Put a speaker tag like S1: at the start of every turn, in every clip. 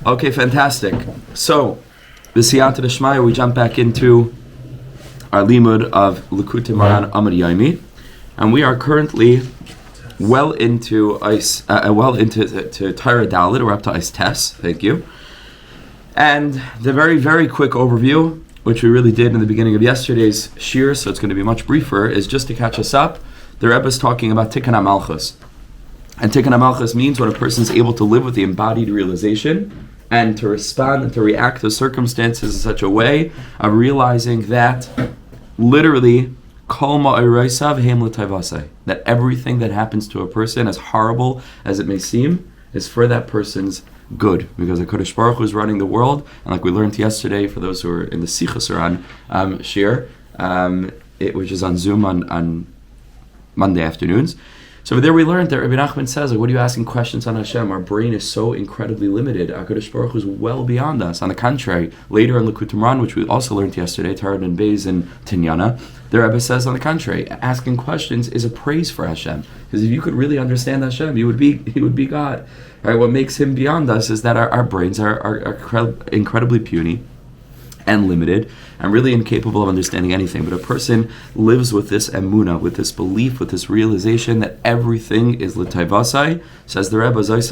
S1: Okay, fantastic. So, the Siyata D'Shmaya, we jump back into our limud of Likutei Moharan Amud Yomi, and we are currently well into Torah Dalet. We're up to Ice Tess. Thank you. And the very, very quick overview, which we really did in the beginning of yesterday's shir, so it's going to be much briefer, is just to catch us up. The Rebbe is talking about Tikkun HaMalchus. And Tikkun HaMalchus means when a person is able to live with the embodied realization and to respond and to react to circumstances in such a way of realizing that literally that everything that happens to a person, as horrible as it may seem, is for that person's good, because the Kodesh Baruch Hu is running the world, and like we learned yesterday, for those who are in the Sichos or on Shir, which is on Zoom on Monday afternoons. So over there we learned that Rebbe Nachman says, like, what are you asking questions on Hashem? Our brain is so incredibly limited. HaKadosh Baruch Hu is well beyond us. On the contrary, later in Likutei Moharan, which we also learned yesterday, Torah and Beis and Tinyana, the Rebbe says, on the contrary, asking questions is a praise for Hashem. Because if you could really understand Hashem, he would be God. Right? What makes him beyond us is that our brains are incredibly puny and limited, and really incapable of understanding anything. But a person lives with this emunah, with this belief, with this realization that everything is l'tayvasai. Says the Rebbe, this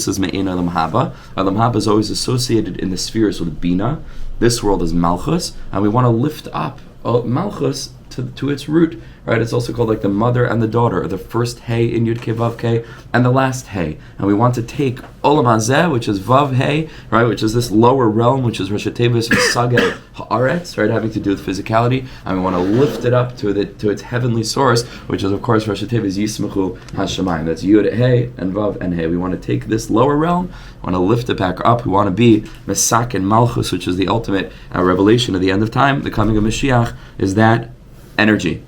S1: is me'en olam haba. Olam haba is always associated in the spheres with Binah. This world is Malchus, and we want to lift up Malchus to its root, right? It's also called like the mother and the daughter, or the first Hey in Yud Kei Vav Kei, and the last Hey. And we want to take Olam Hazeh, which is Vav Hey, right, which is this lower realm, which is Rosh Tevis Sageh Haaretz, right, having to do with physicality, and we want to lift it up to its heavenly source, which is of course Rosh Tevis Yismachu Hashemayim. That's Yud Hey and Vav and Hey. We want to take this lower realm, we want to lift it back up. We want to be Mesak and Malchus, which is the ultimate revelation of the end of time. The coming of Mashiach is that energy.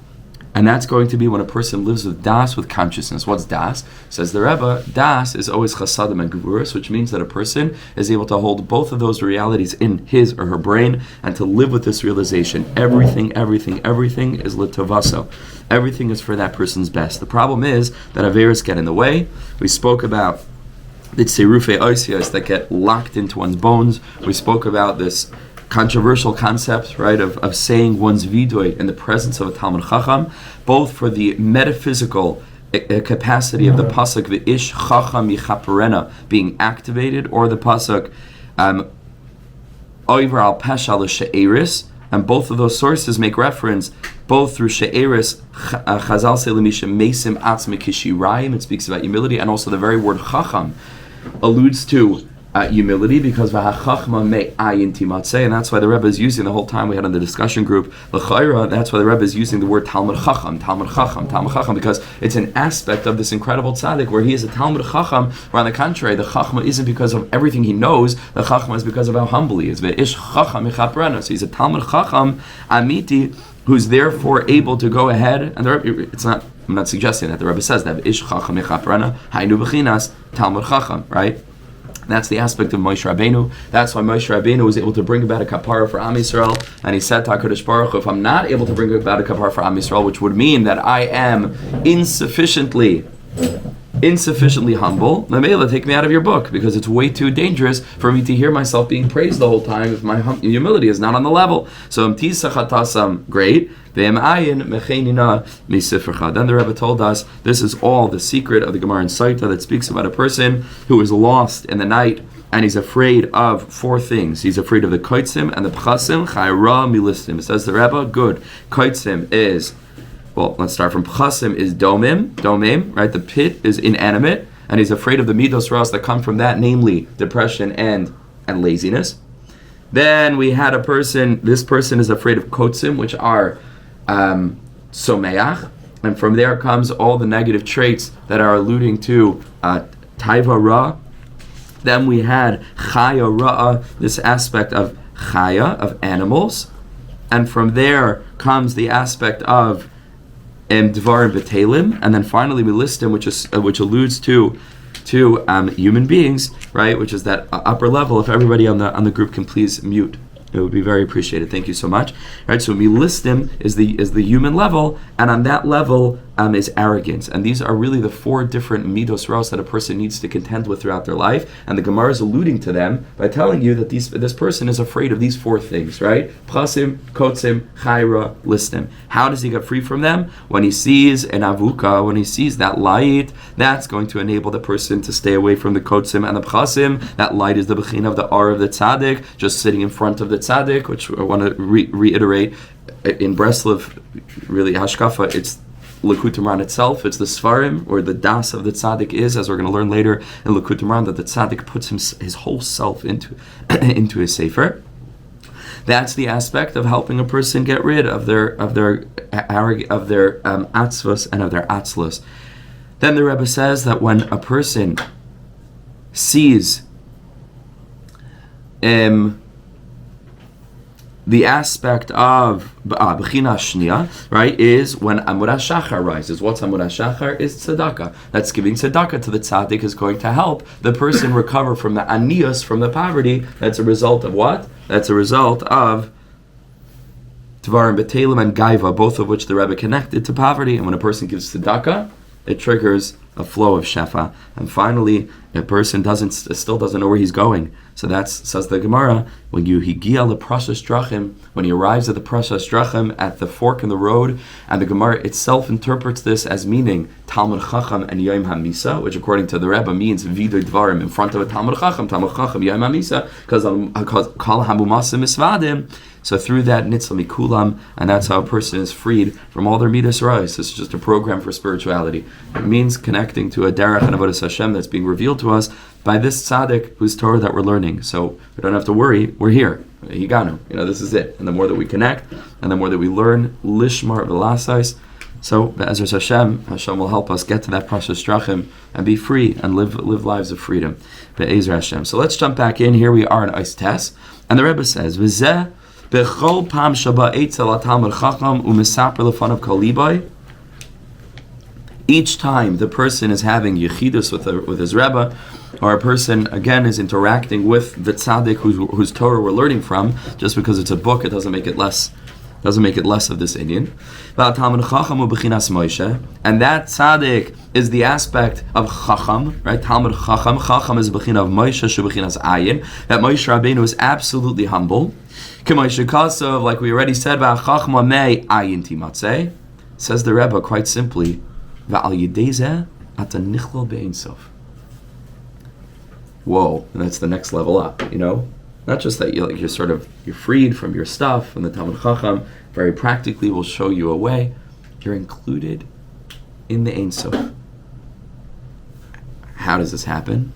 S1: And that's going to be when a person lives with das, with consciousness. What's das? Says the Rebbe, das is always chasadim and gevuras, which means that a person is able to hold both of those realities in his or her brain and to live with this realization. Everything is litavaso. Everything is for that person's best. The problem is that averis get in the way. We spoke about the tserufe oisios that get locked into one's bones. We spoke about this controversial concept, right, of saying one's vidoy in the presence of a Talmud Chacham, both for the metaphysical capacity of the pasuk the ish chacham yichaperena being activated, or the pasuk oiver al pesha l'she'eris, and both of those sources make reference both through she'eris, Chazal say l'misha mesim atzme kishirayim, it speaks about humility, and also the very word chacham alludes to humility, because v'hachachma me'ayin timatzeh, and that's why the Rebbe is using the whole time we had on the discussion group l'chayra. That's why the Rebbe is using the word Talmud Chacham, because it's an aspect of this incredible tzaddik where he is a Talmud Chacham. Where on the contrary, the Chachma isn't because of everything he knows. The Chachma is because of how humble he is. Ve'ish Chacham mechaperena. So he's a Talmud Chacham amiti, who's therefore able to go ahead. And the Rebbe, I'm not suggesting that the Rebbe says that. Ve'ish Chacham mechaperena hainu b'chinas Talmud Chacham, right? That's the aspect of Moshe Rabbeinu. That's why Moshe Rabbeinu was able to bring about a kapara for Am Yisrael. And he said to HaKadosh Baruch Hu, if I'm not able to bring about a kapara for Am Yisrael, which would mean that I am insufficiently humble, Lamela, take me out of your book, because it's way too dangerous for me to hear myself being praised the whole time if my humility is not on the level. So great. Then the Rebbe told us this is all the secret of the Gemara in Saita that speaks about a person who is lost in the night and he's afraid of four things. He's afraid of the koitzim and the pchasim, chayra milistim. It says the Rebbe, good. Koitzim is, well, let's start from pchasim is domim, right? The pit is inanimate, and he's afraid of the midos ras that come from that, namely depression and laziness. Then we had this person is afraid of kotzim, which are someach, and from there comes all the negative traits that are alluding to taiva ra. Then we had chaya ra, this aspect of chaya, of animals, and from there comes the aspect of dvarim v'telim, and then finally we list him, which alludes to human beings, right? Which is that upper level. If everybody on the group can please mute, it would be very appreciated. Thank you so much. Right, so milistim is the human level, and on that level, is arrogance. And these are really the 4 different midos raos that a person needs to contend with throughout their life. And the Gemara is alluding to them by telling you that this person is afraid of these 4 things, right? Prasim, kotzim, chayra, listim. How does he get free from them? When he sees an avuka, when he sees that light, that's going to enable the person to stay away from the kotzim and the prasim. That light is the bechina of the R of the tzaddik, just sitting in front of the tzaddik, which I want to reiterate. In Breslov, really, hashkafa, it's Likutei Moharan itself, it's the Svarim, or the das of the tzaddik is, as we're going to learn later in Likutei Moharan, that the tzaddik puts his whole self into his sefer. That's the aspect of helping a person get rid of their atzvos and of their atzlos. Then the Rebbe says that when a person sees the aspect of Bechina Shnia, right, is when Amud HaShachar rises. What's Amud HaShachar? Is tzedakah. That's giving tzedakah to the tzaddik is going to help the person recover from the anius, from the poverty. That's a result of what? That's a result of Tvarim B'Telim and Gaiva, both of which the Rebbe connected to poverty. And when a person gives tzedakah, it triggers a flow of shefa. And finally, a person still doesn't know where he's going. So that's, says the Gemara, when he arrives at the prasas drachim, at the fork in the road, and the Gemara itself interprets this as meaning Talmud Chacham and Yom HaMisa, which according to the Rebbe means Vidoy Dvarim, in front of a Talmud Chacham Yom HaMisa, because Kal Hamumasim Misvadim. So through that, Nitzal Mikulam, and that's how a person is freed from all their midas rais. It's just a program for spirituality. It means connecting to a derech and avodas Hashem that's being revealed to us by this tzaddik whose Torah that we're learning. So we don't have to worry, we're here. Higanu. This is it. And the more that we connect, and the more that we learn, Lishmar Velasais, so Be'ezras Hashem will help us get to that prasas drachim and be free and live lives of freedom. Be'ezras Hashem. So let's jump back in. Here we are in Ice Tess. And the Rebbe says, V'zeh Bechol Pam Shaba Eitzel Atalmud Chacham U'Mesaper Lefanav Kol Libay. Each time the person is having yechidus with his Rebbe, or a person again is interacting with the tzaddik whose Torah we're learning from, just because it's a book, it doesn't make it less of this Indian. And that tzaddik is the aspect of chacham, right? Talmud chacham. Chacham is bechina of Moshe, shebechinas ayin. That Moshe Rabbeinu is absolutely humble. Like we already said, says the Rebbe quite simply, whoa, and that's the next level up, Not just that you're freed from your stuff, and the Talmud Chacham very practically will show you a way. You're included in the Ein Sof. How does this happen?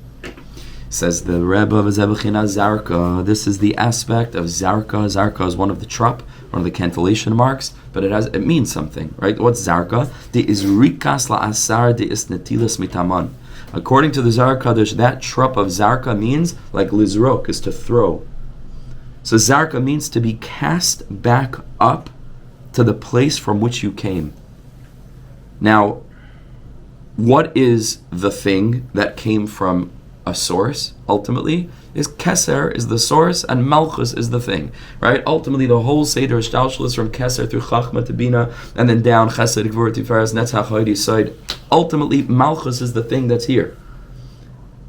S1: Says the Rebbe of Zebechina Zarka. This is the aspect of Zarka. Zarka is one of the trup, one of the cantillation marks, but it means something, right? What's Zarka? De is rikas la'asar de is netilas mitaman. According to the Zohar Kadosh, that trup of Zarka means like lizrok, is to throw. So Zarka means to be cast back up to the place from which you came. Now, what is the thing that came from a source, ultimately? Is Keser is the source and Malchus is the thing, right? Ultimately, the whole Seder Shtalshlis from Keser through Chochmah to Binah and then down Chesed, Gvur, Tiferes, Netzach, Hoidi, side. Ultimately, Malchus is the thing that's here.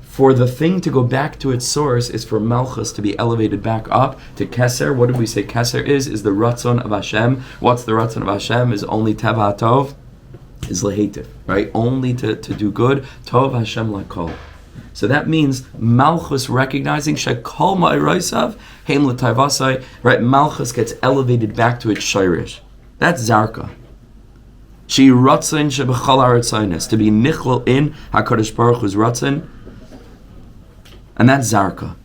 S1: For the thing to go back to its source is for Malchus to be elevated back up to Keser. What did we say Keser is? Is the Ratzon of Hashem. What's the Ratzon of Hashem? Is only Teva Tov, is Lehetiv, right? Only to do good. Tov Hashem Lakol. So that means Malchus recognizing Shekol Ma'iraisav, Heim L'Tayvasai, right? Malchus gets elevated back to its Shirish. That's Zarka. She Ratzon Shebechal Haratzainis, to be Nichlal in HaKadosh Baruch Hu's Ratzon. And that's Zarka.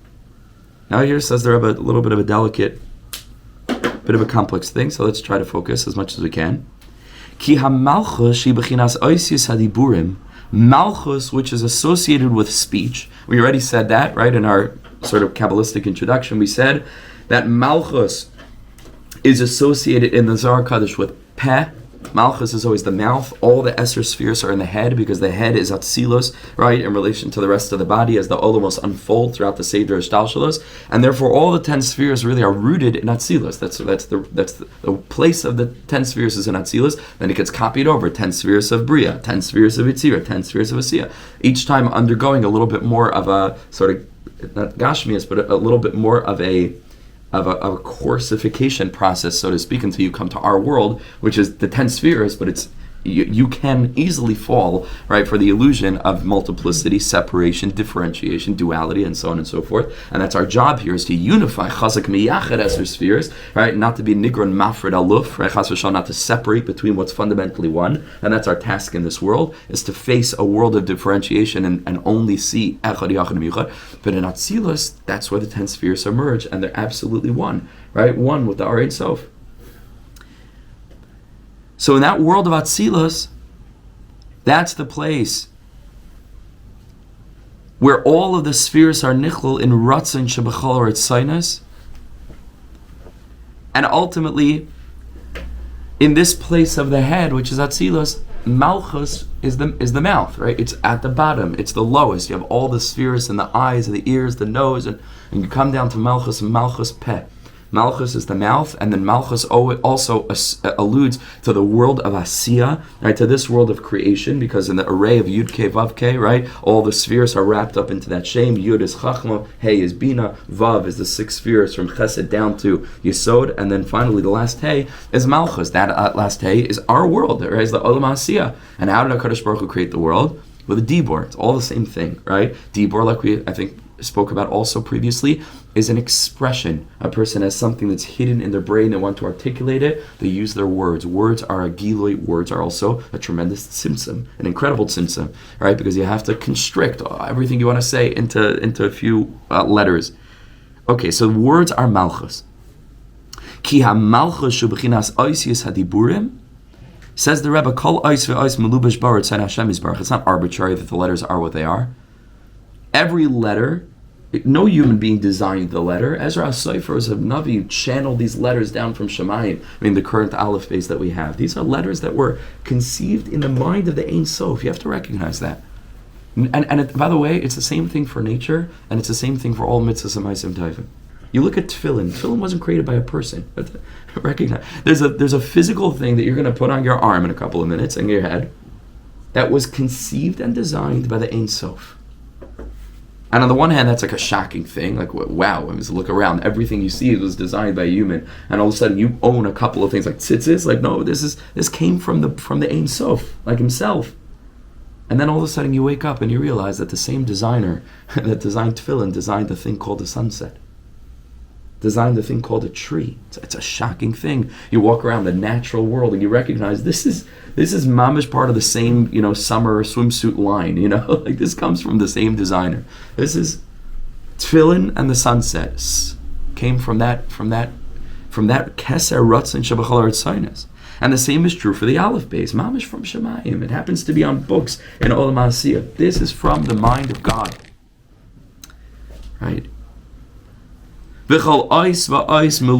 S1: Now here says the Rebbe a little bit of a delicate, bit of a complex thing, so let's try to focus as much as we can. Ki ha-malchus shi bechinas oisius hadiburim, Malchus, which is associated with speech. We already said that, right, in our sort of Kabbalistic introduction. We said that Malchus is associated in the Zohar Kadosh with Peh, Malchus is always the mouth. All the Esser spheres are in the head because the head is Atzilus, right, in relation to the rest of the body as the Olamos unfold throughout the Seder Shtalshalos. And therefore all the 10 spheres really are rooted in Atzilus. That's the place of the 10 spheres is in Atzilus. Then it gets copied over. 10 spheres of Bria, 10 spheres of Yitzira, 10 spheres of Asiya. Each time undergoing a little bit more of a sort of, not Gashmias, but a little bit more of a coursification process, so to speak, until you come to our world, which is the 10 spheres, but it's you can easily fall, right, for the illusion of multiplicity, separation, differentiation, duality, and so on and so forth. And that's our job here, is to unify chazak miyached Esser spheres, right, not to be nigron mafred aluf, right, chas v'shal, not to separate between what's fundamentally one. And that's our task in this world, is to face a world of differentiation and only see echad yachad miyachad. But in Atzilus, that's where the 10 spheres emerge, and they're absolutely one, right, one with the R Ein Sof. So in that world of Atzilus, that's the place where all of the spheres are nichlul in Ratzon Shebachol Ritzainas, and ultimately, in this place of the head, which is Atzilus, Malchus is the mouth, right? It's at the bottom. It's the lowest. You have all the spheres and the eyes and the ears, the nose, and you come down to Malchus and Malchus Peh. Malchus is the mouth, and then Malchus also alludes to the world of Asiya, right, to this world of creation, because in the array of Yud Ke Vav Ke, right, all the spheres are wrapped up into that shame. Yud is Chochmah, Hey is Binah, Vav is the 6 spheres from Chesed down to Yesod, and then finally the last Hey is Malchus. That last Hey is our world, right, is the Olam Asiya. And how did HaKadosh Baruch Hu create the world? With a Dibor. It's all the same thing, right? Dibor, like we, I think, spoke about also previously, is an expression. A person has something that's hidden in their brain, they want to articulate it, they use their words. Words are a gilui, words are also a tremendous tzimtzum, an incredible tzimtzum, right? Because you have to constrict everything you want to say into a few letters. Okay, so words are malchus. Ki ha-malchus shu b'chinas oisius hadiburim, says the Rebbe, kol ois ve'ois melubash bar tzon Hashem yisbarach. It's not arbitrary that the letters are what they are. Every letter, no human being designed the letter. Ezra HaSofer of Navi channeled these letters down from Shemayim. I mean, the current Aleph base that we have. These are letters that were conceived in the mind of the Ein Sof. You have to recognize that. And by the way, it's the same thing for nature, and it's the same thing for all mitzvahs and ma'asim tovim. You look at tefillin. Tefillin wasn't created by a person. Recognize there's a physical thing that you're going to put on your arm in a couple of minutes and your head that was conceived and designed by the Ein Sof. And on the one hand, that's like a shocking thing. Like, wow, I mean, look around. Everything you see was designed by a human. And all of a sudden, you own a couple of things like tzitzis. Like, no, this came from the Ein Sof, like himself. And then all of a sudden, you wake up and you realize that the same designer that designed tefillin designed the thing called the sunset. Designed the thing called a tree. It's a shocking thing. You walk around the natural world and you recognize this is mamish part of the same, summer swimsuit line, like this comes from the same designer. This is tefillin, and the sunset came from that keser ratzon shebachol ritzainos. And the same is true for the Aleph base, mamish from Shemayim. It happens to be on books in Olam Asiya. This is from the mind of God, right? Every single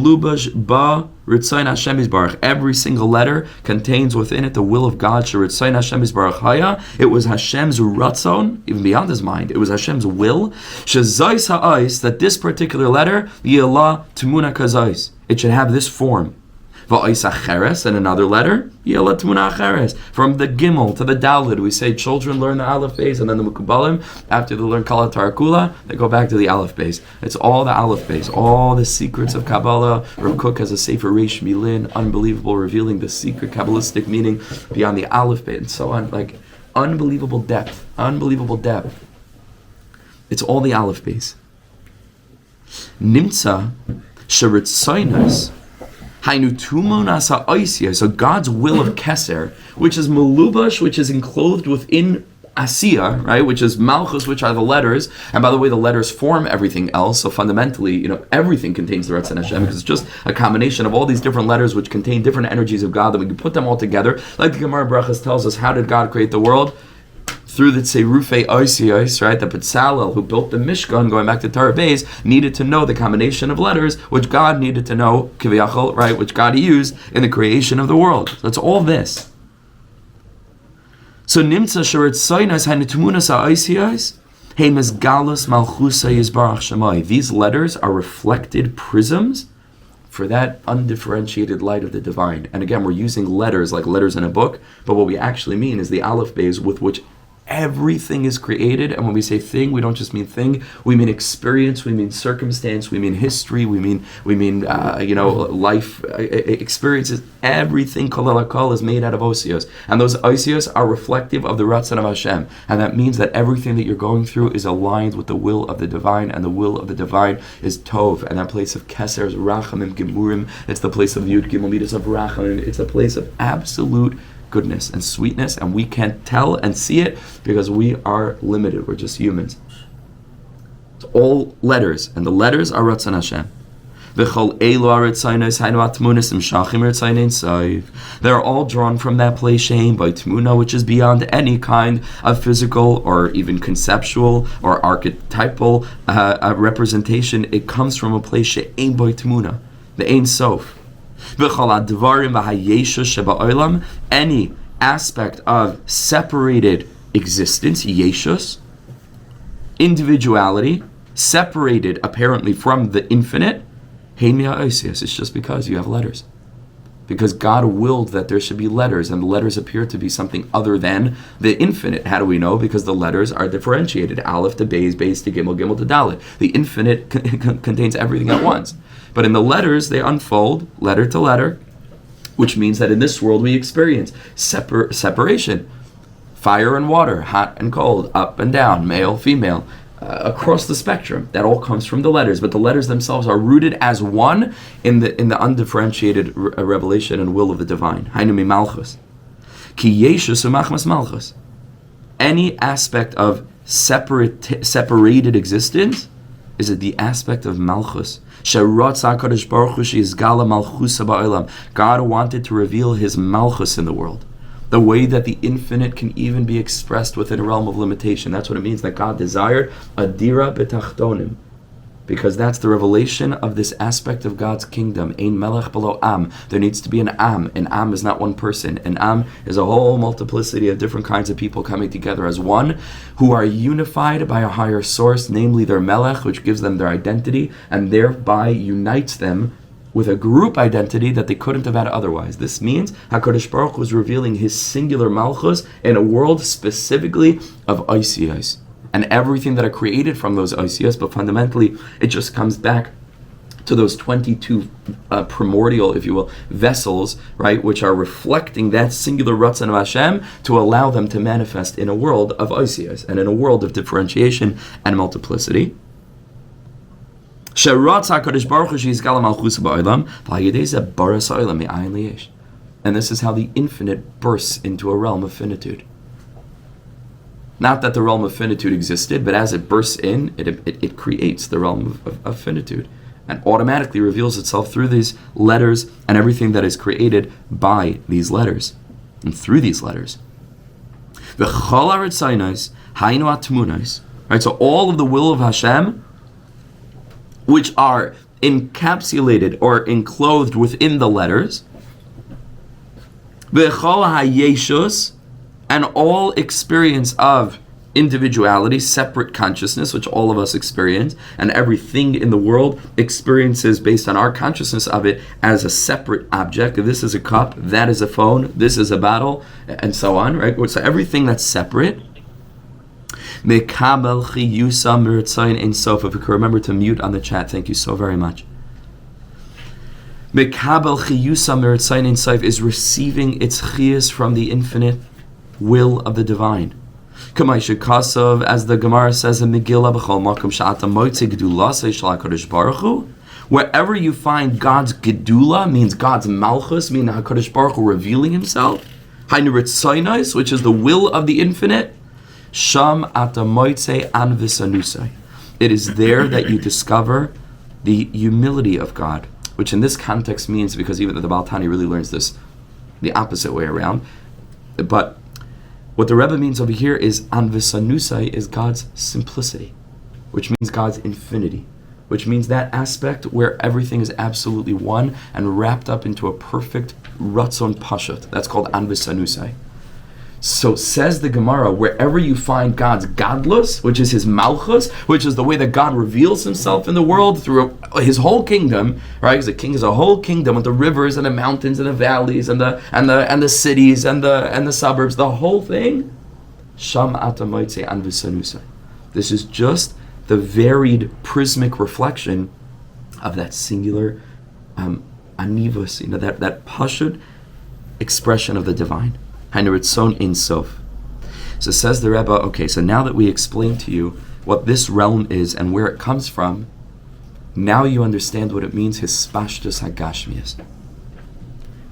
S1: letter contains within it the will of God. It was Hashem's ratzon, even beyond his mind. It was Hashem's will. That this particular letter, it should have this form. And another letter, from the Gimel to the Dalet, we say children learn the Aleph base, and then the Mukubalim, after they learn Kala Tarakula, they go back to the Aleph base. It's all the Aleph base, all the secrets of Kabbalah. Rav Kook has a sefer Reish Milin, unbelievable, revealing the secret Kabbalistic meaning beyond the Aleph base, and so on. Like, unbelievable depth. It's all the Aleph base. Nimtza sheritzoinos. So God's will of Keser, which is Melubash, which is enclosed within Asiya, right, which is Malchus, which are the letters, and by the way, the letters form everything else, so fundamentally, everything contains the Ratzon Hashem, because it's just a combination of all these different letters which contain different energies of God, that we can put them all together. Like the Gemara Brachas tells us, how did God create the world? through the Tzerufei Oisios, right? The Betzalel who built the Mishkan, going back to Torah Beis, needed to know the combination of letters, which God needed to know, Kiviyachol, right? Which God used in the creation of the world. So it's all this. So Nimtza Sheretz Soinas Hainetumunas Oisios. These letters are reflected prisms for that undifferentiated light of the divine. And again, we're using letters like letters in a book, but what we actually mean is the aleph beis with which everything is created. And when we say thing, we don't just mean thing, we mean experience, we mean circumstance, we mean history, we mean life experiences. Everything kol is made out of osios, and those osios are reflective of the ratzon of Hashem, and that means that everything that you're going through is aligned with the will of the divine, and the will of the divine is tov, and that place of keser is rachamim gemurim. It's the place of yud gimel midas of rachamim. It's a place of absolute goodness and sweetness, and we can't tell and see it because we are limited. We're just humans. It's all letters, and the letters are Ratzon Hashem. They're all drawn from that place Shein by Tmuna, which is beyond any kind of physical or even conceptual or archetypal representation. It comes from a place Shein by Tmuna, the Ein Sof. Any aspect of separated existence, yeshus, individuality, separated apparently from the infinite, it's just because you have letters. Because God willed that there should be letters, and the letters appear to be something other than the infinite. How do we know? Because the letters are differentiated. Aleph to Beis, Beis to Gimel, Gimel to Dalet. The infinite contains everything at once. But in the letters, they unfold letter to letter, which means that in this world we experience separation. Fire and water, hot and cold, up and down, male, female, across the spectrum. That all comes from the letters, but the letters themselves are rooted as one in the undifferentiated revelation and will of the divine. Hainu malchus. Ki yeshus umachmas malchus. Any aspect of separated existence is it the aspect of malchus. God wanted to reveal his malchus in the world. The way that the infinite can even be expressed within a realm of limitation. That's what it means that God desired a dira betachtonim. Because that's the revelation of this aspect of God's kingdom. Ein melech below am. There needs to be an am. An am is not one person. An am is a whole multiplicity of different kinds of people coming together as one, who are unified by a higher source, namely their melech, which gives them their identity, and thereby unites them with a group identity that they couldn't have had otherwise. This means HaKadosh Baruch Hu was revealing his singular malchus in a world specifically of Oisiyos, and everything that are created from those Oisiyos, but fundamentally it just comes back to those 22 primordial, if you will, vessels, right, which are reflecting that singular Ratzon of Hashem to allow them to manifest in a world of Oisiyos and in a world of differentiation and multiplicity. And this is how the infinite bursts into a realm of finitude. Not that the realm of finitude existed, but as it bursts in, it creates the realm of finitude and automatically reveals itself through these letters and everything that is created by these letters and through these letters. Right, so all of the will of Hashem, which are encapsulated or enclosed within the letters, and all experience of individuality, separate consciousness, which all of us experience, and everything in the world experiences based on our consciousness of it as a separate object. This is a cup, that is a phone, this is a battle, and so on, right? So everything that's separate, Mekabel chiyusa miritzayin ein sof. If we could remember to mute on the chat, thank you so very much. Mekabel chiyusa miritzayin ein sof is receiving its chiyus from the infinite will of the divine. Kamaisha Kasov, as the Gemara says in Megillah, b'chol makom she'ata motzei gedulasei shel HaKadosh Baruch Hu, wherever you find God's Geulah, means God's Malchus, meaning HaKadosh Baruch Hu revealing himself, Hainu Ritzainos, which is the will of the infinite, Sham ata motzei an v'sanusai. It is there that you discover the humility of God, which in this context means, because even the Baal Tani really learns this the opposite way around, but What the Rebbe means over here is Anvisanusai is God's simplicity, which means God's infinity, which means that aspect where everything is absolutely one and wrapped up into a perfect Ratzon Pashut. That's called Anvisanusai. So says the Gemara, wherever you find God's godless, which is his malchus, which is the way that God reveals himself in the world through his whole kingdom, right? Because the king is a whole kingdom with the rivers and the mountains and the valleys and the cities and the suburbs, the whole thing. Sham atamoitze anvisanusai. This is just the varied prismic reflection of that singular anivus, that pashut expression of the divine. Haneritzon in sof. So says the Rebbe, okay, so now that we explained to you what this realm is and where it comes from, now you understand what it means, hispashtus hagashmias.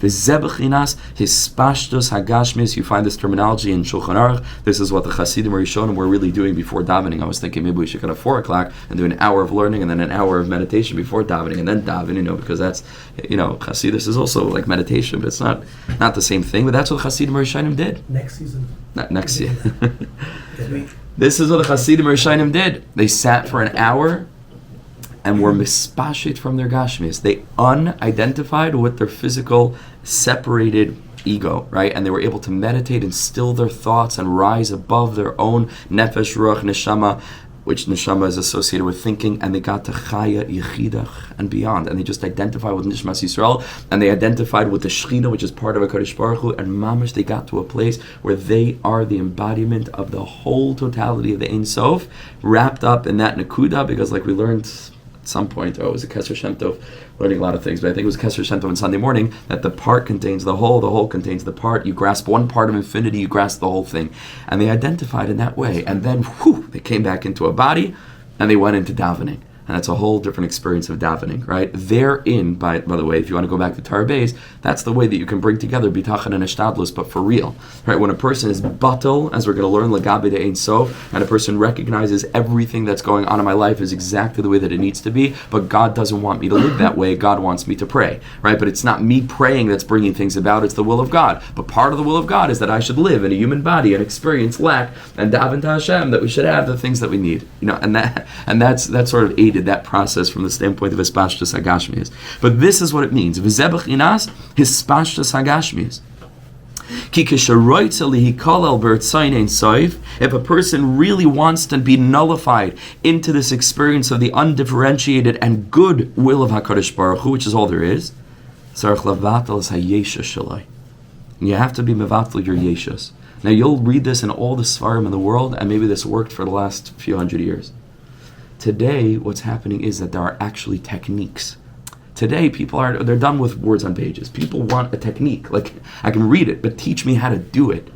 S1: V'zebechinas hispashtus hagashmias. You find this terminology in Shulchan Aruch. This is what the Hasidim Rishonim were really doing before davening. I was thinking maybe we should go to 4 o'clock and do an hour of learning and then an hour of meditation before davening and then daven, because that's, Hasidus is also like meditation, but it's not the same thing. But that's what the Hasidim Rishonim did.
S2: Next season.
S1: Not next year. This is what the Hasidim Rishonim did. They sat for an hour and were mispashit from their gashmis. They unidentified with their physical, separated ego, right? And they were able to meditate and still their thoughts and rise above their own nefesh, ruach, neshama, which neshama is associated with thinking, and they got to chaya, yichidach, and beyond. And they just identified with nishmas Yisrael, and they identified with the Shechina, which is part of HaKadosh Baruch Hu, and mamash, they got to a place where they are the embodiment of the whole totality of the Ein Sof, wrapped up in that Nakuda, because like we learned some point, it was a Kesher Shem Tov, learning a lot of things, but I think it was Kesher Shem Tov on Sunday morning, that the part contains the whole contains the part. You grasp one part of infinity, you grasp the whole thing. And they identified in that way. And then, they came back into a body, and they went into davening. And that's a whole different experience of davening, right? Therein, by the way, if you want to go back to Torah Beis, that's the way that you can bring together bitachon and eshtadlus, but for real, right? When a person is batel, as we're going to learn, lagabe de ein sof, and a person recognizes everything that's going on in my life is exactly the way that it needs to be, but God doesn't want me to live that way, God wants me to pray, right? But it's not me praying that's bringing things about, it's the will of God. But part of the will of God is that I should live in a human body and experience lack, and daven to Hashem, that we should have the things that we need, and that's sort of aided that process from the standpoint of hispashtus hagashmias. But this is what it means. V'zebach inas hispashtus hagashmias. Ki kisharoitza lihikalel b'rtzayin ein soif. If a person really wants to be nullified into this experience of the undifferentiated and good will of HaKadosh Baruch Hu, which is all there is, tzarich levatel es hayesha shalai. You have to be mevatel your yeshus. Now you'll read this in all the svarim in the world, and maybe this worked for the last few hundred years. Today, what's happening is that there are actually techniques. Today, they're done with words on pages. People want a technique. Like, I can read it, but teach me how to do it.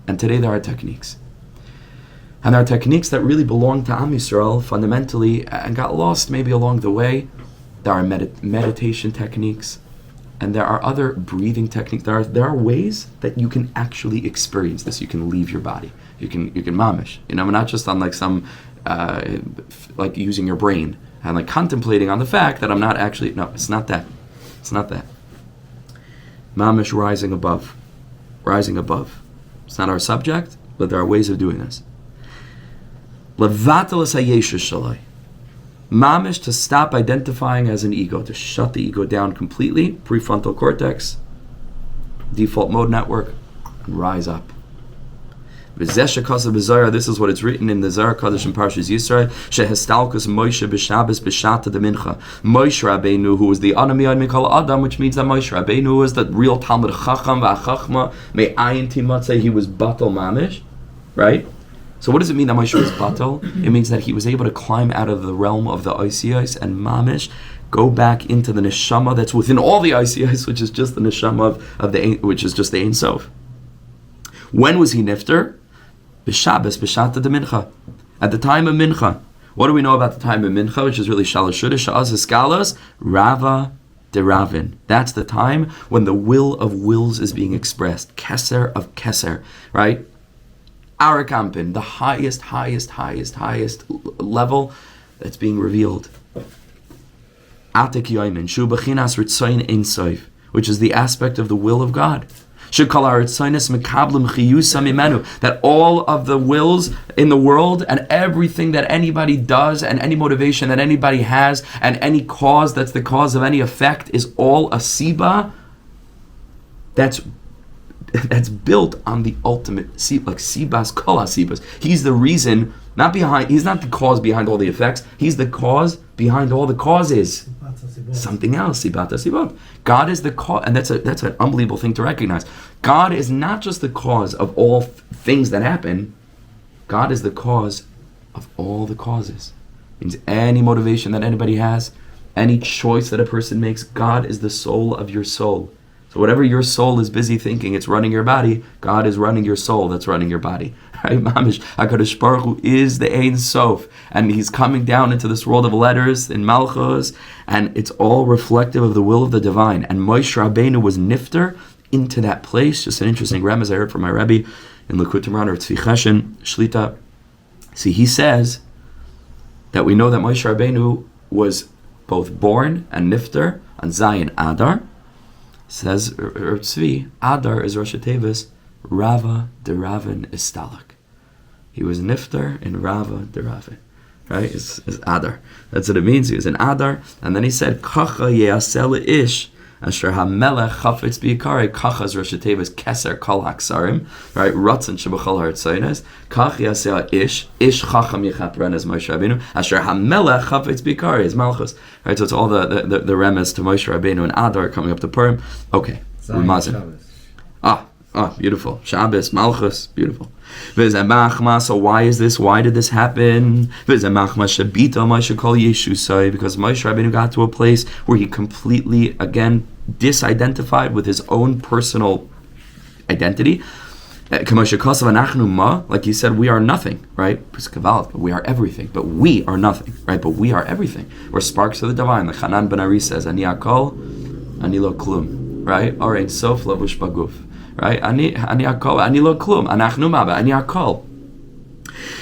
S1: And today there are techniques. And there are techniques that really belong to Am Yisrael fundamentally and got lost maybe along the way. There are meditation techniques. And there are other breathing techniques. There are ways that you can actually experience this. You can leave your body. You can mamish. Not just on like some... like using your brain and like contemplating on the fact that I'm not actually, no, it's not that. Mamish rising above. It's not our subject, but there are ways of doing this. Levatel hayesha shalai. Mamish, to stop identifying as an ego, to shut the ego down completely, prefrontal cortex, default mode network, and rise up. This is what it's written in the Zohar Kadosh in Parshas Yisrael. Shehestalkus Moshe b'Shabbos b'Shata de Mincha. Moshe Rabbeinu, who was the Anami Ad Mikol Adam, which means that Moshe Rabbeinu was the real Talmud Chacham v'Chochmah me'ayin timatzeh. He was batel mamish, right? So what does it mean that Moshe was batel? It means that he was able to climb out of the realm of the Oisiyos and mamish, go back into the neshama that's within all the Oisiyos, which is just the neshama which is just the Ein Sof. When was he nifter? B'Shabbos, b'Shata de Mincha. At the time of Mincha. What do we know about the time of Mincha, which is really Shalosh Shudah, Sha'az Eskalos, Rava de Ravin. That's the time when the will of wills is being expressed. Keser of Keser, right? Arakampin, the highest level that's being revealed. Atek Yoimin, Shu B'chinas Ritzayin Ein Sof, which is the aspect of the will of God. That all of the wills in the world and everything that anybody does and any motivation that anybody has and any cause that's the cause of any effect is all a siba that's built on the ultimate siba, like sibas kol sibas. He's the reason, he's not the cause behind all the effects, he's the cause behind all the causes. Something else, sibata sibot. God is the cause, and that's an unbelievable thing to recognize. God is not just the cause of all things that happen. God is the cause of all the causes. It means any motivation that anybody has, any choice that a person makes, God is the soul of your soul. So whatever your soul is busy thinking, it's running your body. God is running your soul, that's running your body. Right? Mamish, HaKadosh Baruch Hu is the Ein Sof, and He's coming down into this world of letters in Malchus, and it's all reflective of the will of the divine. And Moshe Rabbeinu was nifter into that place. Just an interesting remez I heard from my Rebbe in Likutei Moharan or Tzvi Cheshen Shlita. See, he says that we know that Moshe Rabbeinu was both born and nifter on Zayin Adar. Says Tzvi, Adar is Rosh Tevis, Rava deravin istalak. He was nifter in Rava deravin. Right? It's Adar. That's what it means. He was in Adar. And then he said, Kacha yeasel ish, asher hamelech chafetz b'yikarei, Kacha is Rosh Tevis, Keser kol haksarim. Right? Ratzon shebachol ha'artzaynes. Kach yeasel ish chacham yichatren as Moshe Rabbeinu, asher hamelech chafetz b'yikarei is Malchus. Right? So it's all the remez to Moshe Rabbeinu and Adar coming up to Purim. Okay. Rumazin. Beautiful. Shabbos, Malchus, beautiful. So why is this? Why did this happen? Because Moshe Rabbeinu got to a place where he completely, again, disidentified with his own personal identity. Like he said, we are nothing, right? We are everything, but we are nothing, right? But we are everything. We're sparks of the divine. Like Hanan ben Ari says, Ani akol, ani lo klum, right? Or ein sof lavush baguf. Right? Ani akol, ani lo klum, anachnu maba, ani akol.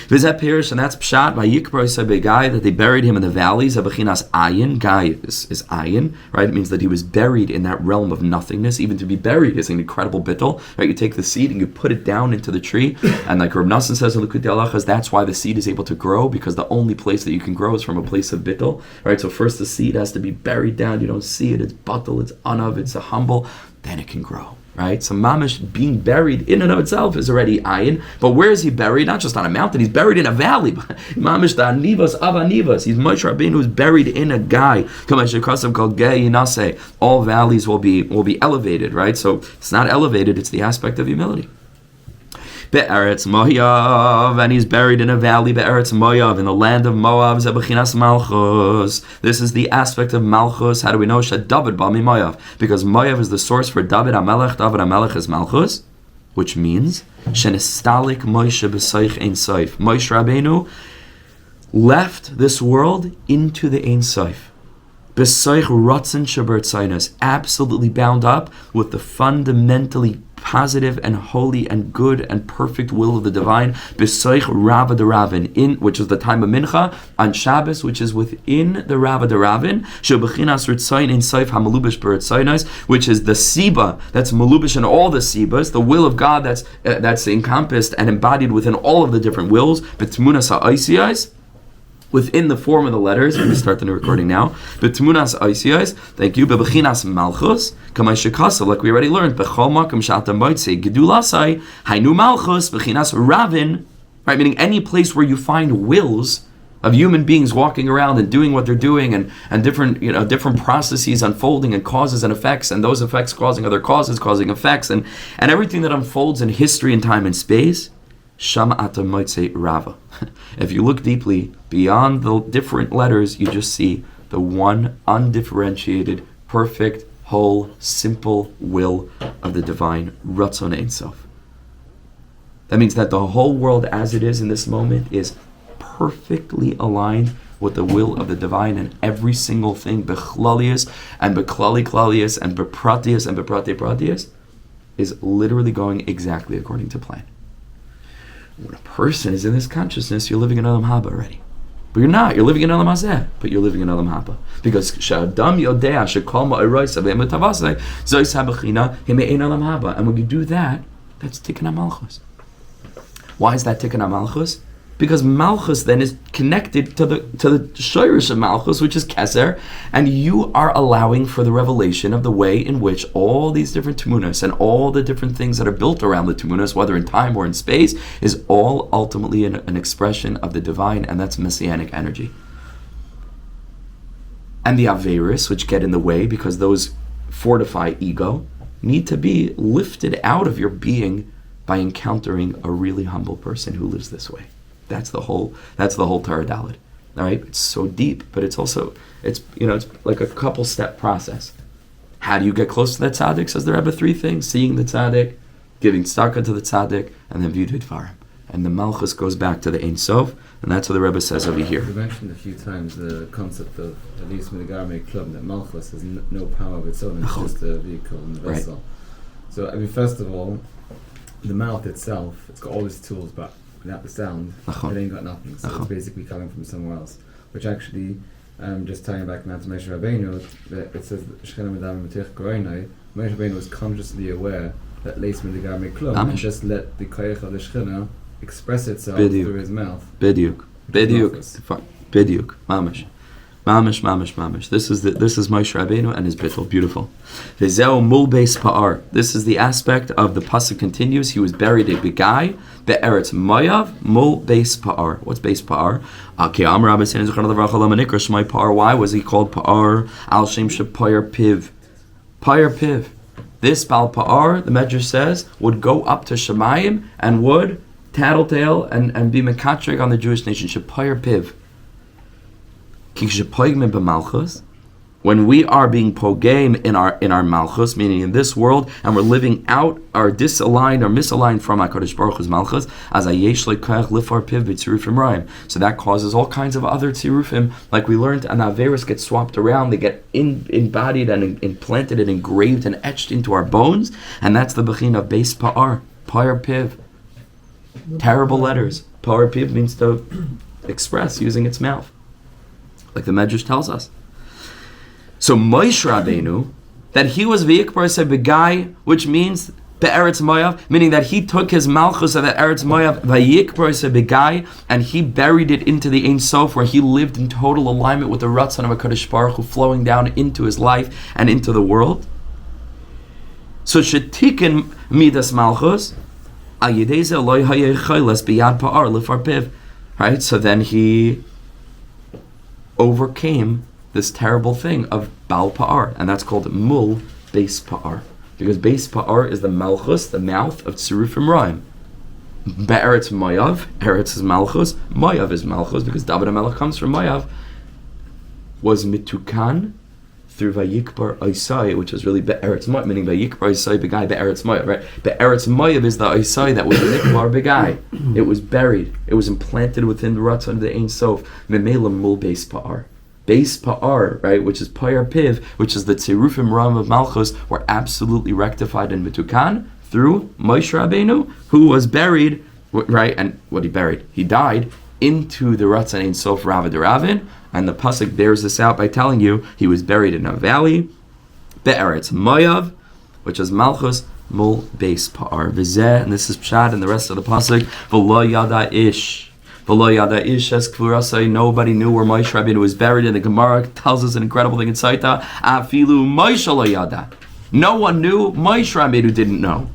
S1: Vizet Pirish, and that's Pshat, Vayikbro Yisai Guy, that they buried him in the valleys of Bechinas Ayin. Guy is Ayin, right? It means that he was buried in that realm of nothingness. Even to be buried is an incredible bittul, right? You take the seed and you put it down into the tree, and like Rebbe Nachman says in Likutei Halachas, that's why the seed is able to grow, because the only place that you can grow is from a place of bittul, right? So first the seed has to be buried down, you don't see it, it's batal, it's anav, it's a humble, then it can grow. Right? So mamish being buried in and of itself is already ayin. But where is he buried? Not just on a mountain, he's buried in a valley. Mamish the anivas of anivas. He's Moshe Rabbeinu who's buried in a guy. All valleys will be elevated, right? So it's not elevated, it's the aspect of humility. Be'eretz Moav, and he's buried in a valley, Be'eretz Moav, in the land of Moav, Zebechinas Malchus. This is the aspect of Malchus. How do we know? Shad David Bami Moav. Because Moav is the source for David HaMelech. David HaMelech is Malchus, which means Shenestalik Moshe B'Soich Ein Sof. Moshe Rabbeinu left this world into the Ein Sof. B'Soich Ratzon Shebertzainas, absolutely bound up with the fundamentally positive and holy and good and perfect will of the divine, B'Soich Rava Deravin, which is the time of Mincha, on Shabbos, which is within the Rava Deravin, Shebechinas Ritzayin in Soif HaMalubish B'Ritzainos, which is the Siba, that's Malubish in all the Sibas, the will of God that's encompassed and embodied within all of the different wills, B'Tmunas HaOisiyos, within the form of the letters. Let me start the new recording now. B'tmunas oisiyos, thank you. Bebechinas malchus, kamay shekasa, like we already learned. Bechol makom shata moitze gedulasai, hainu malchus, bechinas ravin. Right, meaning any place where you find wills of human beings walking around and doing what they're doing, and different processes unfolding and causes and effects, and those effects causing other causes, causing effects, and everything that unfolds in history and time and space. Shama ata moitze rava. If you look deeply beyond the different letters, you just see the one undifferentiated, perfect, whole, simple will of the divine Ratzon Ein Sof. That means that the whole world as it is in this moment is perfectly aligned with the will of the divine, and every single thing, bechlalius and beklali klalius and bepratius and beprate pratius, is literally going exactly according to plan. When a person is in this consciousness, you're living in Olam Haba already. But you're not. You're living in Olam Hazeh, but you're living in Olam Haba. Because Sha'adam Yodea Shekol Ma'oros Avei Mutavasei Zois HaBechina Hime'ein Olam Haba. And when you do that, that's Tikkun HaMalchus. Why is that Tikkun HaMalchus? Because Malchus then is connected to the Shirish of Malchus, which is Keser, and you are allowing for the revelation of the way in which all these different Tumunas and all the different things that are built around the Tumunas, whether in time or in space, is all ultimately an expression of the divine, and that's Messianic energy. And the Averis, which get in the way because those fortify ego, need to be lifted out of your being by encountering a really humble person who lives this way. That's the whole Torah Dalet. All right, it's so deep, but it's like a couple step process. How do you get close to that tzaddik? Says the Rebbe, 3 things: seeing the tzaddik, giving tzedakah to the tzaddik, and then vidui dvarim. And the Malchus goes back to the Ein Sof, and that's what the Rebbe says over here.
S2: You mentioned a few times the concept of at least Midagarme Club, that Malchus has no power of its own; it's just a vehicle and the vessel. Right. So, I mean, first of all, the mouth itself, it's got all its tools, but without the sound, it ain't got nothing. So it's basically coming from somewhere else. Which actually, just tying back now to Moshe Rabbeinu, it says Shechina Medam Matech Korenai. Moshe Rabbeinu was consciously aware that Leis Midagar Meklum, and just let the Koyach of the Shechina express itself through his mouth. Bediuk, Mamish. This is Moshe Rabbeinu and his bittul. Beautiful. V'zeu mul beis pa'ar. This is the aspect of the pasuk continues. He was buried at Begai, be'eretz Moav, mul beis pa'ar. What's beis pa'ar? Why was he called pa'ar? Al shem shepayar piv. Payar piv. This Baal Pa'ar, the Medrash says, would go up to Shemayim and would tattletale and be mekatrig on the Jewish nation. Shepayar piv. When we are being pogame in our malchus, meaning in this world, and we're living out our disaligned or misaligned from HaKadosh Baruch Hu's malchus, as ayesh le'koach lifar piv b'tzirufim rayim. So that causes all kinds of other tzirufim, like we learned, and averis get swapped around, they get embodied and implanted and engraved and etched into our bones, and that's the bechin of beis pa'ar, pa'ar piv. Terrible letters. Pa'ar piv means to express using its mouth, like the Medrash tells us. So Moshe Rabbeinu, that he was v'yikbar begai, which means be'eretz Moav, meaning that he took his malchus of the eretz Moav v'yikbar begai, and he buried it into the Ein Sof, where he lived in total alignment with the Ratzon of HaKadosh Baruch Hu, flowing down into his life and into the world. So shetikin midas malchus al yedei ze lo hayeh chayles biyad pa'ar lifar piv. Right, so then he overcame this terrible thing of Baal Pa'ar, and that's called Mul Beis Pa'ar, because Beis Pa'ar is the Malchus, the mouth of Tzirufim Rayim. Be'eretz Moav, Eretz is Malchus, Moav is Malchus, because David HaMelech comes from Moav, was mitukan through Vayikbar Isai, which is really Be'eretz Moav, meaning Vayikbar Isai Begai Be'eretz Moav, right? Be'eretz Moav is the Isai that was Nikbar Begai. It was buried. It was implanted within the Ratzon of the Ein Sof. Memela Mul Beis Pa'ar. Beis Pa'ar, right, which is Payar Piv, which is the Tzirufim Ram of Malchus, were absolutely rectified in Mitukan through Moshe Rabbeinu, who was buried, right, and what he buried? He died into the Ratzon Ein Sof Ravad Ravin, and the pasuk bears this out by telling you he was buried in a valley, Be'eretz Moav, which is Malchus, Mul Beis Pa'ar. V'zeh, and this is Pshad and the rest of the pasuk, V'lo yada ish. Nobody knew where Moshe Rabbeinu was buried, and the Gemara tells us an incredible thing in Saita. Afilu Moshe lo yada. No one knew. Moshe Rabbeinu didn't know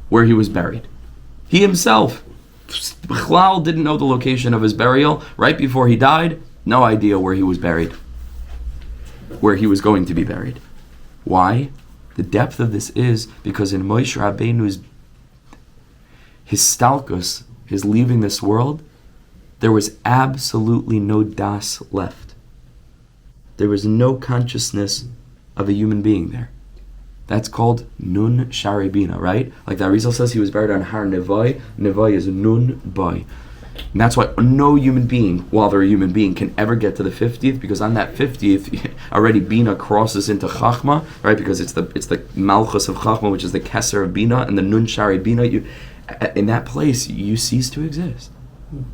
S2: where he was buried. He himself, Bichlal, didn't know the location of his burial. Right before he died, no idea where he was buried, where he was going to be buried. Why? The depth of this is because in Moshe Rabbeinu's his stalkus, his leaving this world, there was absolutely no das left. There was no consciousness of a human being there. That's called Nun Shari Binah, right? Like the Arizal says, he was buried on Har Nevai. Nevai is Nun Bai. And that's why no human being, while they're a human being, can ever get to the 50th, because on that 50th, already Binah crosses into Chochmah, right? Because it's the Malchus of Chochmah, which is the Keser of Binah, and the Nun Shari Binah. In that place, you cease to exist.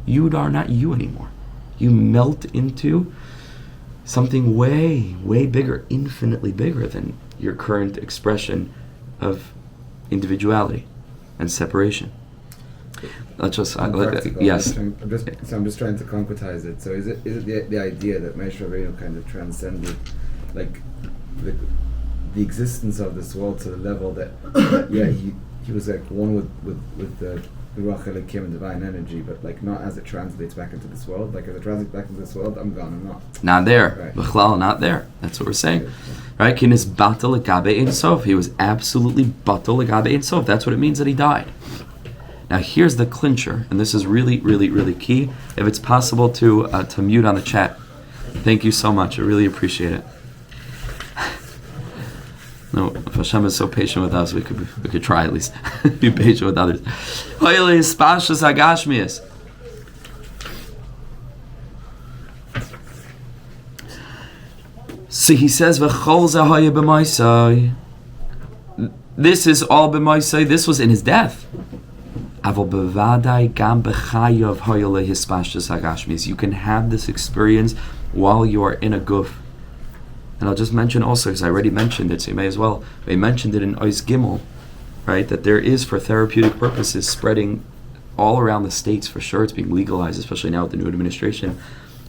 S2: You are not you anymore. You melt into something way, way bigger, infinitely bigger than your current expression of individuality and separation. Let's just yes.
S3: I'm just trying to concretize it. So is it the idea that Moshe Rabbeinu kind of transcended, like the existence of this world to the level that he was like one with the Ruach Elikim and divine energy, but like not as it translates back into this world. Like as it translates back into this world, I'm gone. I'm
S2: not there.
S3: Right.
S2: B'chlal, not there. That's what we're saying. Right? Kinis batal legabe ein sof. He was absolutely batal legabe ein sof. That's what it means that he died. Now here's the clincher, and this is really, really, really key. If it's possible to mute on the chat, thank you so much. I really appreciate it. No, if Hashem is so patient with us, we could try at least be patient with others. So he says, this is all b'maisai. This was in his death. You can have this experience while you are in a guf. And I'll just mention also, because I already mentioned it, so you may as well. We mentioned it in Ois Gimel, right? That there is, for therapeutic purposes, spreading all around the states, for sure. It's being legalized, especially now with the new administration.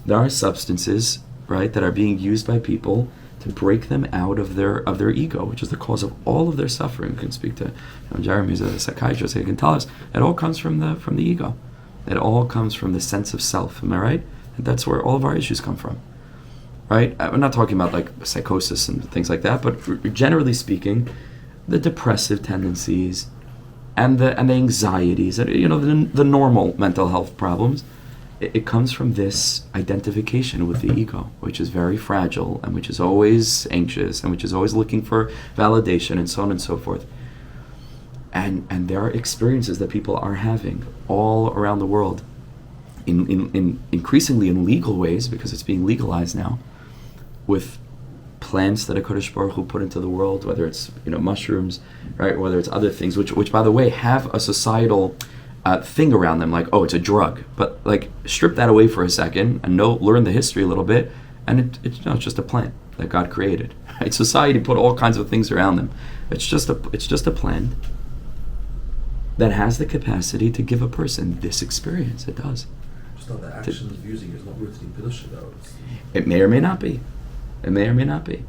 S2: There are substances, right, that are being used by people to break them out of their ego, which is the cause of all of their suffering. You can speak to Jeremy, who's a psychiatrist, he can tell us it all comes from the ego. It all comes from the sense of self. Am I right? And that's where all of our issues come from. Right? I'm not talking about like psychosis and things like that, but generally speaking, the depressive tendencies and the anxieties, and the normal mental health problems, it comes from this identification with the ego, which is very fragile and which is always anxious and which is always looking for validation and so on and so forth. And there are experiences that people are having all around the world, in increasingly in legal ways, because it's being legalized now, with plants that HaKadosh Baruch Hu put into the world, whether it's mushrooms, right, whether it's other things, which by the way have a societal thing around them, like, oh, it's a drug, but like strip that away for a second and learn the history a little bit, and it's just a plant that God created. Right? Society put all kinds of things around them. It's just a plant that has the capacity to give a person this experience. It does.
S4: Just not the action of using it is not rooted in Kedusha, though.
S2: It may or may not be. It may or may not be.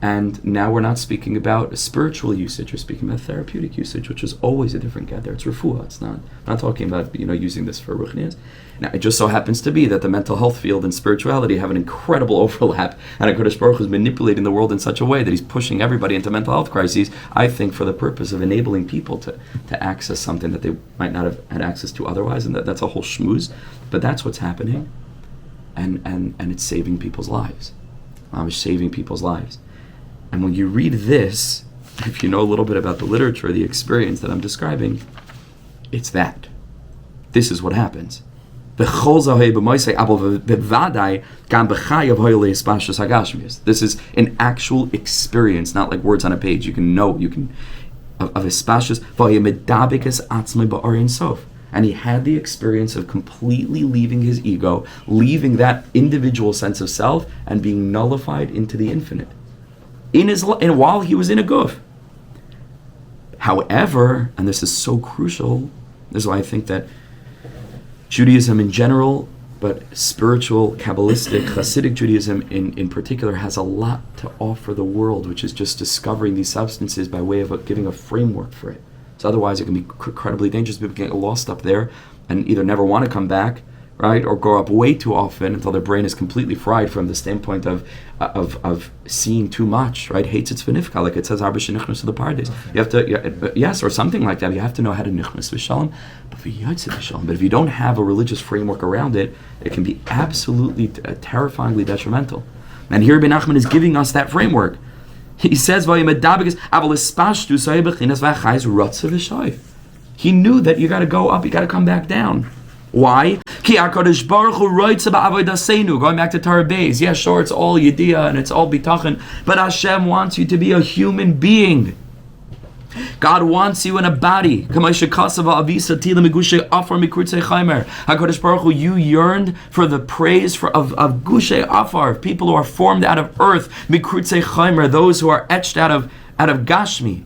S2: And now we're not speaking about spiritual usage, we're speaking about therapeutic usage, which is always a different gather. It's refuah. It's not talking about using this for ruchnias. Now it just so happens to be that the mental health field and spirituality have an incredible overlap, and HaKadosh Baruch Hu is manipulating the world in such a way that he's pushing everybody into mental health crises, I think for the purpose of enabling people to access something that they might not have had access to otherwise, and that's a whole schmooze. But that's what's happening, and it's saving people's lives. It's saving people's lives. And when you read this, if you know a little bit about the literature, the experience that I'm describing, it's that. This is what happens. This is an actual experience, not like words on a page. You can of espashus. And he had the experience of completely leaving his ego, leaving that individual sense of self, and being nullified into the infinite. And while he was in a guf. However, and this is so crucial, this is why I think that Judaism in general, but spiritual, Kabbalistic, Hasidic Judaism in particular, has a lot to offer the world, which is just discovering these substances by way of giving a framework for it. So otherwise it can be incredibly dangerous. People get lost up there and either never want to come back, right, or grow up way too often until their brain is completely fried from the standpoint of seeing too much, right? Hates its v'nifka, like it says, Arba shenichnas to the pardes. You have to, yes, or something like that. You have to know how to nichnas v'shalom, but v'yotze v'shalom. But if you don't have a religious framework around it, it can be absolutely terrifyingly detrimental. And here Rebbe Nachman is giving us that framework. He says, he knew that you got to go up, you got to come back down. Why? Going back to Torah Beis. Yeah, sure, it's all Yediyah and it's all Bitachon, but Hashem wants you to be a human being. God wants you in a body. HaKadosh Baruch Hu, you yearned for the praise of Gushei Afar, people who are formed out of earth, Mikrutzei Chaimer, those who are etched out of Gashmi.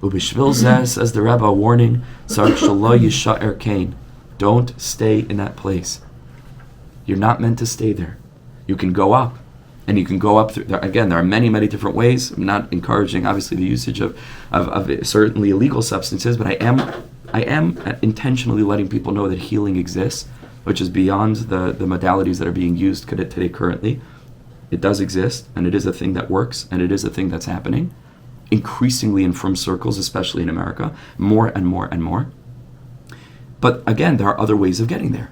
S2: Ubishvil Zeh, says the Rebbe, warning, Tzarich Shelo Yisha'er Kain. Don't stay in that place. You're not meant to stay there. You can go up. And you can go up through, again, there are many, many different ways. I'm not encouraging, obviously, the usage of certainly illegal substances, but I am intentionally letting people know that healing exists, which is beyond the modalities that are being used today currently. It does exist, and it is a thing that works, and it is a thing that's happening, increasingly in frum circles, especially in America, more and more and more. But again, there are other ways of getting there.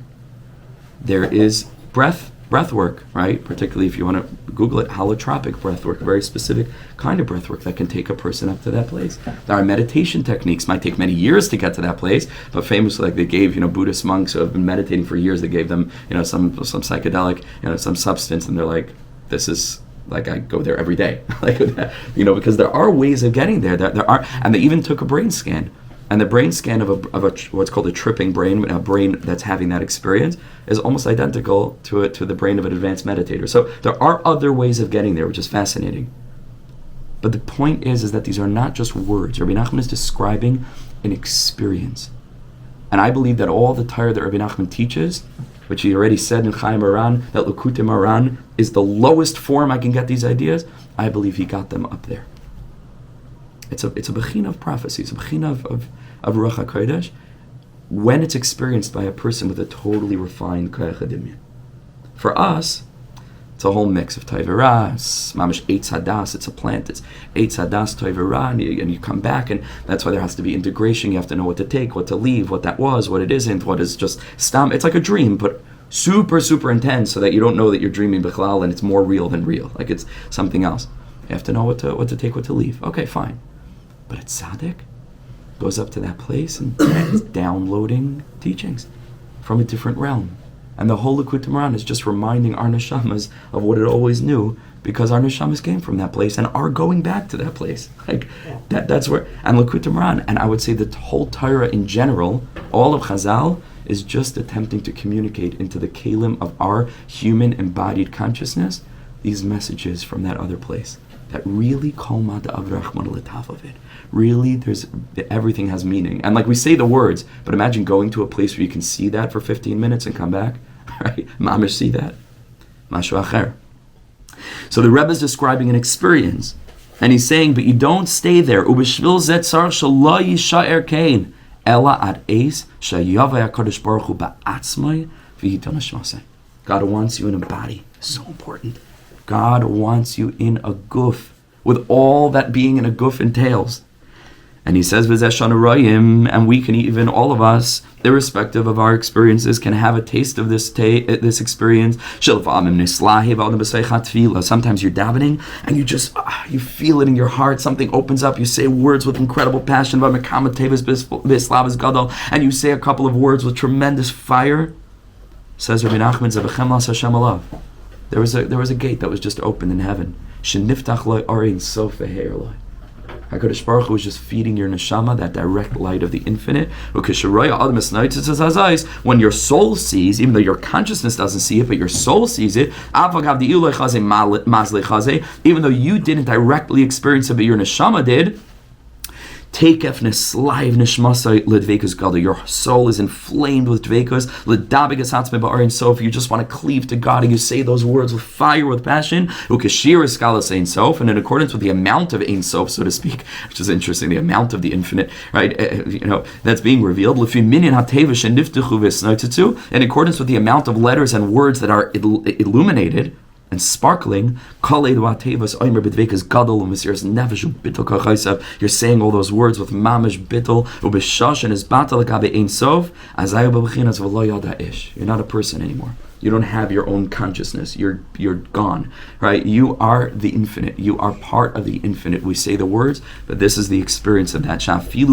S2: There is breath work, right? Particularly if you want to Google it, holotropic breath work, a very specific kind of breath work that can take a person up to that place. There are meditation techniques, might take many years to get to that place, but famously, like they gave, Buddhist monks who have been meditating for years, they gave them, some psychedelic, some substance, and they're like, this is like, I go there every day, because there are ways of getting there. There are, and they even took a brain scan. And the brain scan of a what's called a tripping brain, a brain that's having that experience, is almost identical to the brain of an advanced meditator. So there are other ways of getting there, which is fascinating. But the point is that these are not just words. Rebbe Nachman is describing an experience. And I believe that all the Torah that Rebbe Nachman teaches, which he already said in Chai Moharan, that Likutei Moharan is the lowest form I can get these ideas, I believe he got them up there. It's a Binah of prophecy. It's a Binah of Ruach HaKodesh when it's experienced by a person with a totally refined Kehal Yedidim. For us, it's a whole mix of Toivera, mamish Eitz Hadas, it's a plant, it's Eitz Hadas, Toivera, and you come back, and that's why there has to be integration. You have to know what to take, what to leave, what that was, what it isn't, what is just stam. It's like a dream, but super, super intense, so that you don't know that you're dreaming Bichlal, and it's more real than real, like it's something else. You have to know what to take, what to leave. Okay, fine. But a tzaddik goes up to that place and is downloading teachings from a different realm. And the whole Likutei Moharan is just reminding our neshamas of what it always knew, because our neshamas came from that place and are going back to that place. That's where, and Likutei Moharan, and I would say the whole Torah in general, all of Chazal, is just attempting to communicate into the kelim of our human embodied consciousness these messages from that other place. That really Chochmah the Avrachman L'taf of it. Really, everything has meaning. And like we say the words, but imagine going to a place where you can see that for 15 minutes and come back. Right? Mamish see that. Mashu acher. So the Rebbe is describing an experience. And he's saying, but you don't stay there. Ubishvil zet tzar shelo yisha'er kain. Ela ad eis shayavei HaKadosh Baruch Hu ba'atzmai v'hiton hashmasei. God wants you in a body. So important. God wants you in a guf, with all that being in a guf entails. And he says, and we can even, all of us, irrespective of our experiences, can have a taste of this experience. Sometimes you're davening, and you just, you feel it in your heart, something opens up, you say words with incredible passion, and you say a couple of words with tremendous fire. Says Rebbe Nachman, there was a gate that was just opened in heaven. HaKadosh Baruch Hu was just feeding your neshama that direct light of the infinite. When your soul sees, even though your consciousness doesn't see it, but your soul sees it, even though you didn't directly experience it, but your neshama did, your soul is inflamed with dvekus. So if you just want to cleave to God and you say those words with fire, with passion, and in accordance with the amount of Ein Sof, so to speak, which is interesting, the amount of the infinite, right? That's being revealed. In accordance with the amount of letters and words that are illuminated and sparkling, you're saying all those words with mamish bittul, you're not a person anymore. You don't have your own consciousness. You're gone, right? You are the infinite. You are part of the infinite. We say the words, but this is the experience of that. You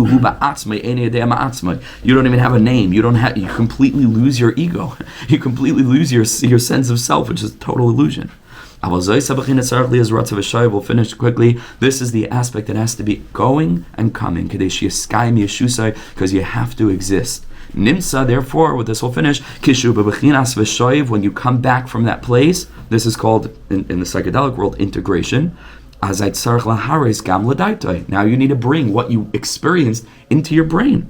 S2: don't even have a name. You completely lose your ego. You completely lose your sense of self, which is a total illusion. We'll finish quickly. This is the aspect that has to be going and coming, because you have to exist. Nimsa, therefore, with this we'll finish, when you come back from that place, this is called, in the psychedelic world, integration. Now you need to bring what you experienced into your brain.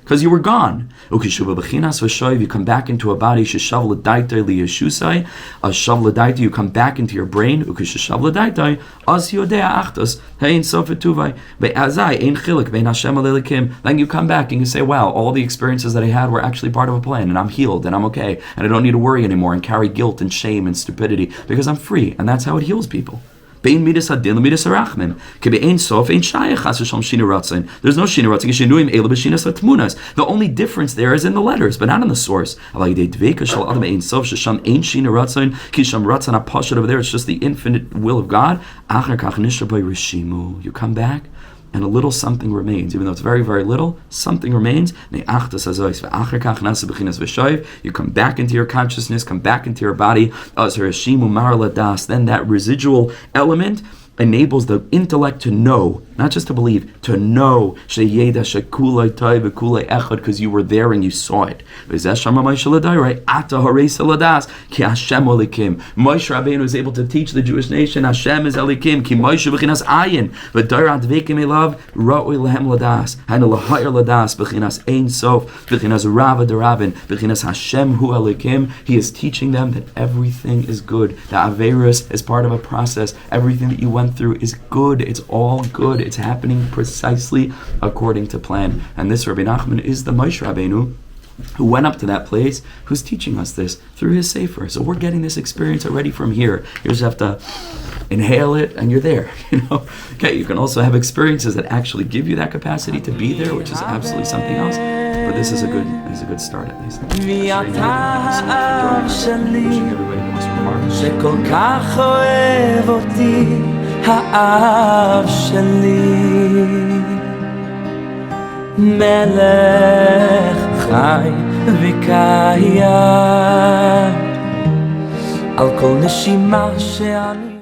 S2: Because you were gone. You come back into a body, you come back into your brain, then you come back and you say, wow, all the experiences that I had were actually part of a plan, and I'm healed, and I'm okay, and I don't need to worry anymore and carry guilt and shame and stupidity, because I'm free, and that's how it heals people. There's no shina ratzon. The only difference there is in the letters, but not in the source. Over there, it's just the infinite will of God. You come back, and a little something remains. Even though it's very, very little, something remains. You come back into your consciousness, come back into your body. Then that residual element enables the intellect to know, not just to believe, to know, because you were there and you saw it. Moshe Rabbeinu was able to teach the Jewish nation, Hashem is Elikim, ki Moshe b'chinas ayin, v'dayra advekim elav, ra'oi lehem ladas, hainu lahayr ladas, b'chinas ein sof, b'chinas rava derabin, b'chinas Hashem hu Elikim. He is teaching them that everything is good, that Averis is part of a process, everything that you went through is good, it's all good, it's happening precisely according to plan. And this Rebbe Nachman is the Moshe Rabbeinu who went up to that place, who's teaching us this through his sefer. So we're getting this experience already from here. You just have to inhale it and you're there. Okay, you can also have experiences that actually give you that capacity to be there, which is absolutely something else. But this is a good start at least. Wishing everybody the most remarkable. האב שלי מלך חי וקיים על כל נשימה שאני